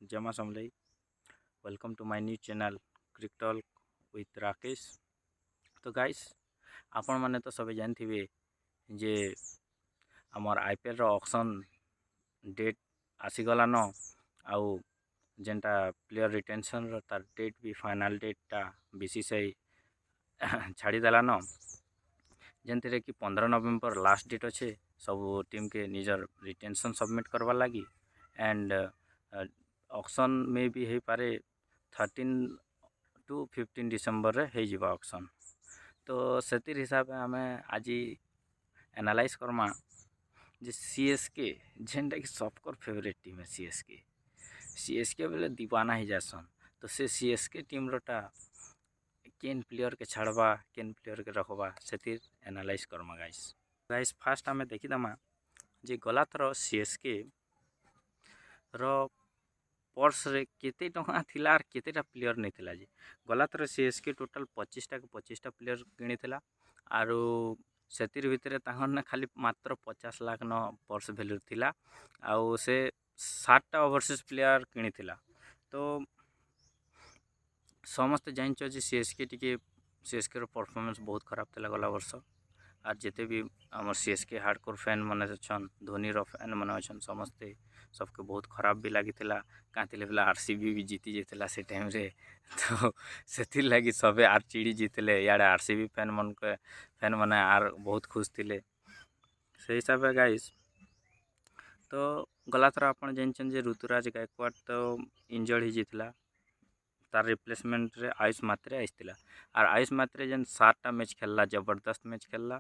जय मां Samalei. Welcome to my new channel cric talk with Rakesh. तो गाइस आपण मैंने तो सब जानते जे आमर आईपीएल रो ऑक्शन डेट आसीगलान आउ जेनटा प्लेयर रिटेंशन रो तार डेट भी फाइनल डेटा बीसीसीआई छाड़ीदेलान जेनते कि 15 नवेम्बर लास्ट डेट अच्छे सब टीम के निजर रिटेंशन सबमिट करवार लगी एंड ऑक्शन में भी हो पारे 13 टू 15 डिसेम्बर रे हो जावा ऑक्शन। तो से हिसाब आम आज एनालाइज करमा जे सीएसके जेनटा कि सबकर फेवरेट टीम है सीएसके बोले दीवाना ही जासन। तो से सीएसके टीम रोटा केन प्लेयर के छाड़वा केन प्लेयर के रखवा से एनालाइज करमा गाइस फास्ट आम देखीदमा जे गला थर सीएसके रो पर्स रे केते टଙ୍କା थिला आर केतेटा प्लेयर नहीं थिला जे गला थर सीएसके टोटल 25टा प्लेयर किनिथिला आरो सेतिर भितरे ताहर ना खाली मात्र 50 लाख न पर्स वैल्यू थिला आउ से 7टा ओवरसीज प्लेयर किनिथिला। तो समस्त जानछ जे सीएसके रो परफॉर्मेंस बहुत खराब थिला गला वर्ष आर जिते भी आम सीएसके हार्डकोर फैन मैंने अच्छन धोनी रो फैन मैंने अच्छन समस्ते सबके बहुत खराब भी लगी क्या आरसीबी भी जीति जाता से टाइम रे। तो से लगी सबे आर चिड़ी जीतले इे आरसीबी फैन मन के फैन मैंने आर बहुत खुश थे से हिसाब से गाइस। तो गला थर आप जानते ऋतुराज गायकवाड़ तो इंजर्ड ही जीतला तार रिप्लेसमेंट रे आयुष मात्रे आसला और आयुष मात्रे जेन 7टा मैच खेलला जबरदस्त मैच खेलला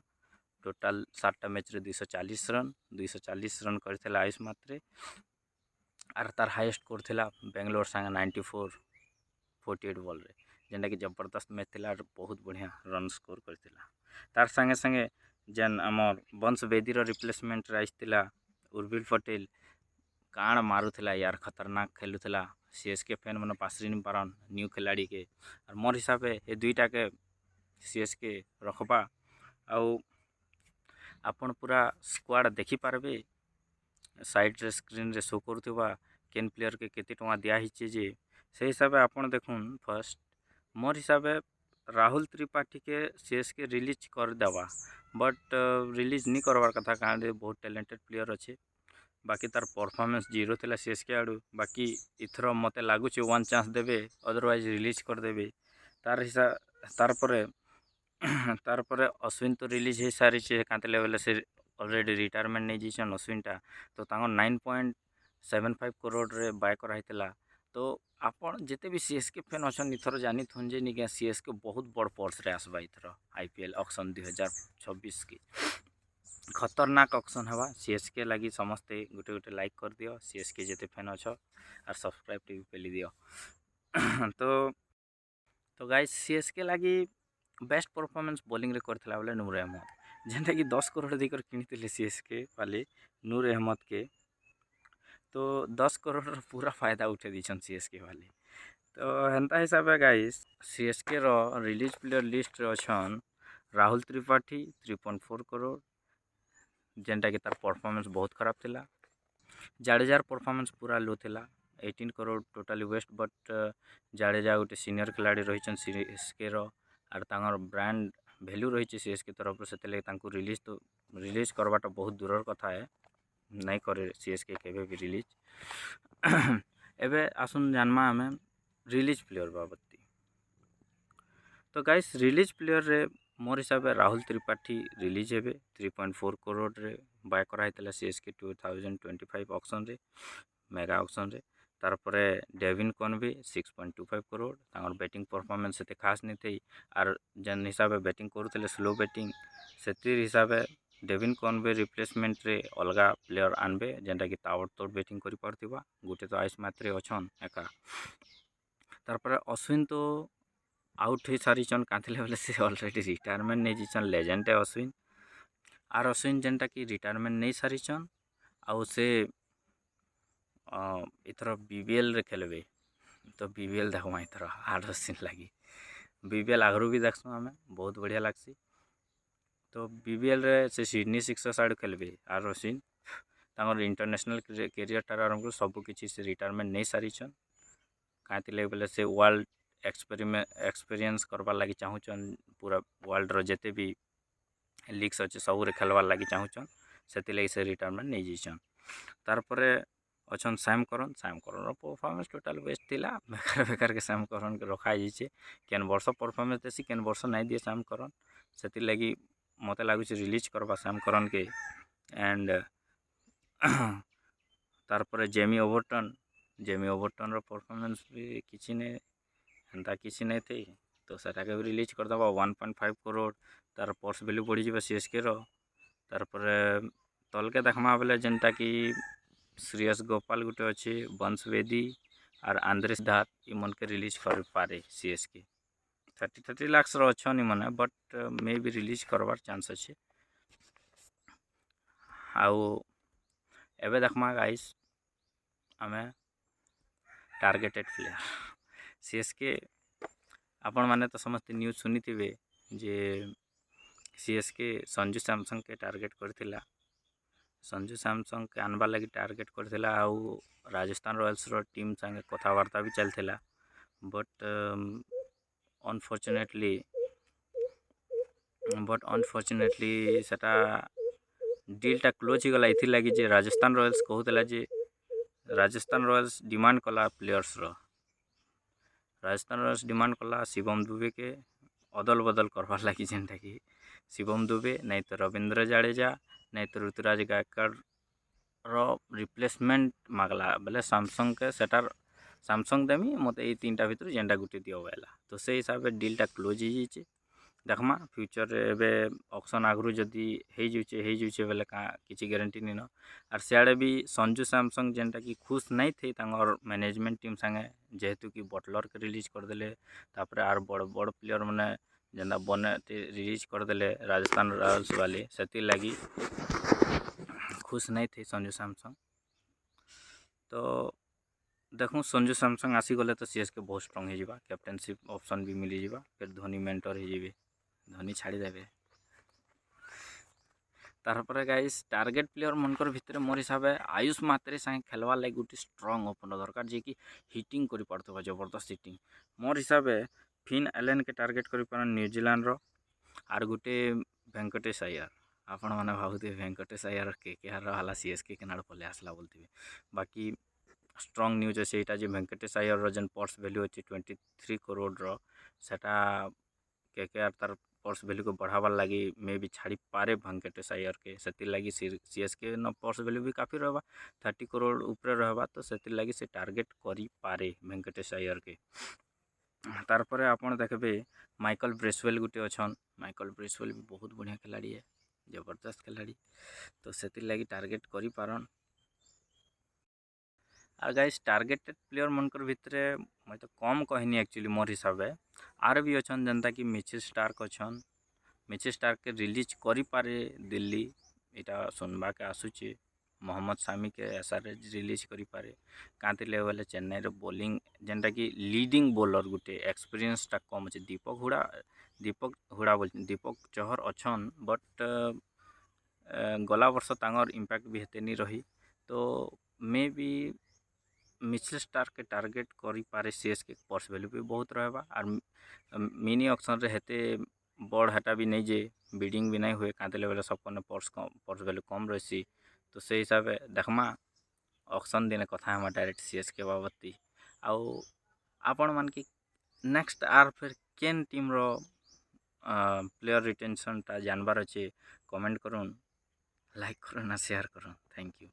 टोटाल 7टा मैच रे 240 रन करथिला आयुष मात्रे आर तार हाईएस्ट स्कोर थिला बेंगलोर संगे 94 48 बॉल रे जेनटा कि जबरदस्त मैच थिला बहुत बढ़िया रन स्कोर करथिला। तार संगे संगे जेन आमर वंश बेदी रो रिप्लेसमेंट रे आसथिला उर्विल पटेल काण मारुथिला यार खतरनाक खेलुथिला सीएसके फैन मन पासरी नहीं पारन न्यू खिलाड़ी के और मोर हिसाब से ये दुईटा के सीएसके रखबा आउ आपण पूरा स्क्वाड देखी पारबे साइड रे स्क्रीन रे शो करुवा केन प्लेयर के केते टଙ୍କା दिया हिचे जे से हिसाब से आपण देखुन फर्स्ट मोर हिसाब से राहुल त्रिपाठी के सीएसके रिलीज कर देवा बट रिलीज नहीं करवार कथा कारण बहुत टैलेंटेड प्लेयर अच्छे बाकी तार परफॉर्मेंस जीरो थिला सीएसके आड़ू बाकी इथर मते लगुच वन चांस देवे अदरवाइज रिलीज करदेवे तार हिसाब तार पर अश्विन तो रिलीज हो सारी कांतले बेले से ऑलरेडी रिटायरमेंट नहीं जीछन अश्विनटा तो 9.75 करोड़ रे बाय कराइला। तो आपण जिते भी सीएसके फैन अच्छन इथर जानी थन जे निके सीएसके बहुत बड़ पर्स रे आसबा इथर आईपीएल ऑक्शन 2026 की खतरनाक ऑक्शन हवा सीएसके लगी समस्ते गोटे गोटे लाइक कर दियो सीएसके जिते फैन अच्छ और सब्सक्राइब टीवी पेली दियो। तो गाइस सीएसके लगी बेस्ट परफॉर्मेंस बॉलिंग रे करथिला बोले नूर अहमद जेनटा कि 10 करोड़ देकर किनिथिले सीएसके वाले नूर अहमद के तो 10 करोड़ पूरा फायदा उठे दीछन सीएसके वाले। तो हेन्ता हिसाब से गाइस सीएसके रो रिलीज प्लेयर लिस्ट रे अच्छन राहुल त्रिपाठी 3.4 करोड़ जेनटा कि तार परफॉर्मेंस बहुत खराब थिला जाडेजार परफॉर्मेंस पूरा लो थिला 18 crore totally waste but Jadeja गोटे सीनियर खिलाड़ी रही सीएसके रो आर तांगर ब्रांड वैल्यू रही सीएसके तरफ से रिलीज करवाटा बहुत दूर कथा है नहीं करे सीएसके केबे भी रिलीज। एबे आसुन जानमा आमे रिलीज प्लेयर बाबती। तो गाइस रिलीज प्लेयर रे मोर हिसाब से राहुल त्रिपाठी रिलीज हेबे 3.4 करोड़ रे बाय कराइतला सीएसके 2025 ऑक्शन रे मेगा ऑक्शन रे तार परे डेविन कॉनवे 6.25 करोड़ तांगर बैटिंग परफॉर्मेंस से खास नहीं थी आर जेन हिसाब से बैटिंग करुले स्लो बैटिंग से हिसाब से डेविन कॉनवे रिप्लेसमेंट रे अलगा प्लेयर आनबे जेनटा कि तावड़ तोड़ बैटिंग कर पारथिबा गोटे तो आयुष मात्रे अच्छन एका तार परे अश्विन तो आउट हो सारीचन कांथिले बेले से ऑलरेडी रिटायरमेंट नहीं जीचन लेजेंड है अश्विन आर अश्विन जेनटा कि रिटायरमेंट नहीं सारीचन आउ से इथर बीबीएल रे खेलबे तो बीबीएल देखमा इथर आर अश्विन लगी बीबीएल आगरू भी देखसु आमे बहुत बढ़िया लागसी। तो बीबीएल रे से सिडनी सिक्सर्स आड़ खेलबे आर अश्विन इंटरनेशनल कैरियर ठार आरंभ कर सब किसी से रिटायरमेंट नहीं सारीछन कहीं बोले से वर्ल्ड एक्सपीरियंस करवार लगी चाहूचन पूरा वर्ल्ड रो जेते भी लीग्स अच्छे सबूरे खेलवार लगी चाहूचन से से रिटायरमेंट नहीं जाइछन तारपर अच्छन Sam Curran performance total best थिला बेकार बेकार के सैम करन के रखा जाइए केन वर्ष परफॉर्मेंस देसी केन वर्ष नहीं दिए सैम करन से लगी मत लगुच रिलीज करवा सैम करन के एंड तारपर जेमी ओवरटन रो परफॉर्मेंस भी किसी ने एंता किसी नहीं थी तो सेटा के भी रिलीज करदे 1.5 करोड़ तार पर्स वैल्यू बढ़ी जाए सीएसके रो तारपर तलके देखमा बेले जेनटा कि श्रेयस गोपाल गुटे अच्छे वंश वेदी और आंद्रेस धात इमन के रिलीज कर पारे सीएसके 30 लाख अच्छन मैंने बट मे भी रिलीज करवार चांस अच्छे आउ एवं देखमा गाइस आमे टार्गेटेड प्लेयर सीएसके आपण मैंने तो समस्त न्यूज सुनी थे जे सीएसके संजू सैमसंग के टार्गेट करथिला संजू सैमसंग के आनबार लगी टार्गेट करथिला आउ राजस्थान रॉयल्स रो टीम संगे कथबार्ता भी चलथिला बट अनफॉर्चुनेटली सेटा डीलटा क्लोज ही गला इथि लगी जे राजस्थान रॉयल्स कहूला जे राजस्थान रॉयल्स डिमांड कला प्लेयर्स रो राजस्थान रॉयल्स डिमांड कला शिवम दुबे के अदल बदल करवार लगी जेनटा कि शिवम दुबे नहीं तो रविंद्र जाडेजा नहीं तो ऋतुराज गायकवाड़ रो रिप्लेसमेंट मागला बोले सैमसंग के सेटार सैमसंग देमी मत ये 3टा भर जेनटा गुटे दियो बेला तो से हिसाब से डीलटा क्लोज हो जाइए देखमा फ्यूचर एवं ऑक्शन आगु जदि हो बेले का किसी गारंटी नहीं न आर सियाड़े भी संजू सैमसंग जेनटा कि खुश नहीं थे मैनेजमेंट टीम संगे जेहेतु कि बटलर के रिलीज करदे तापर आर बड़ बड़ प्लेयर मैंने जेना बने रिलीज करदे राजस्थान रॉयल्स वाले से लगी खुश नहीं थे संजू सैमसंग तो देखूँ संजू सैमसंग आसीगले तो सीएसके बहुत स्ट्रंग हो कैप्टेनशिप ऑप्शन भी मिल जावा फिर धोनी मेंटर हो धोनी छाड़ीदेवे तारपर गाइस टार्गेट प्लेयर मनकर भितर मोर हिसाब आयुष मात्रे संगे खेलवार लगे गोटे स्ट्रंग ओपनर दरकार जे कि हिटिंग कर पारथबा जबरदस्त हिटिंग मोर हिसाब फिन एलेन के टार्गेट कर न्यूजीलैंड रो आर गोटे वेंकटेश अय्यर आपण मैंने भावुथे वेंकटेश अय्यर के हाला सीएसके केनाड़ पले आसला बोलते बाकी स्ट्रंग न्यूज अच्छे यहाँ जो वेंकटेश अय्यर जेन पर्स वैल्यू अच्छे 23 करोड़ सेटा के आर तार पर्स वैल्यू को बढ़ावार लगी मे भी छाड़ी पारे वेंकटेश अय्यर के से लगी सीएसके न पर्स वैल्यू भी काफ़ी रहा 30 करोड़ ऊपर रहा तो से लगी से टार्गेट करी पारे वेंकटेश अय्यर के तारपर आपड़ देखबे माइकल ब्रेसवेल गुटे अच्छन माइकल ब्रेसवेल भी बहुत बढ़िया खिलाड़ी है जबरदस्त खिलाड़ी तो से लगी टार्गेट करी पारन आर गाइस टार्गेटेड प्लेयर मनकर भितर मैं तो कम कहनी एक्चुअली मोर हिसाब आर भी अच्छन जनता कि मिचेल स्टार्क अच्छन मिचेल स्टार्क के रिलीज करी पारे दिल्ली इटा सुनबा के आसुचे मोहम्मद सामी के एसआरएच रिलीज करी पारे कांतिले बोले चेन्नई रो बॉलिंग जेनटा कि लीडिंग बॉलर गुटे एक्सपीरियंसटा कम अच्छे दीपक हुड़ा बोल दीपक चहर अच्छन बट गला वर्ष तांगर इम्पैक्ट भी हेते नहीं रही तो मे बी मिचेल स्टार्क के टार्गेट करी पारे सीएसके पर्स वैल्यू भी बहुत रहबा और मिनी ऑक्शन रे हेते बड़ हेटा भी नहीं जे बिडिंग भी नहीं हुए कांतिले बेले सबको पर्स वैल्यू कम रही तो से हिसाब से देखमा ऑक्शन दिन कथा हम डायरेक्ट सीएसके बाबती आउ आपण मान की नेक्स्ट आर फिर केन टीम रो प्लेयर रिटेंशनटा जानबार अच्छे कमेंट करूँ लाइक करूँ ना शेयर करूँ थैंक यू।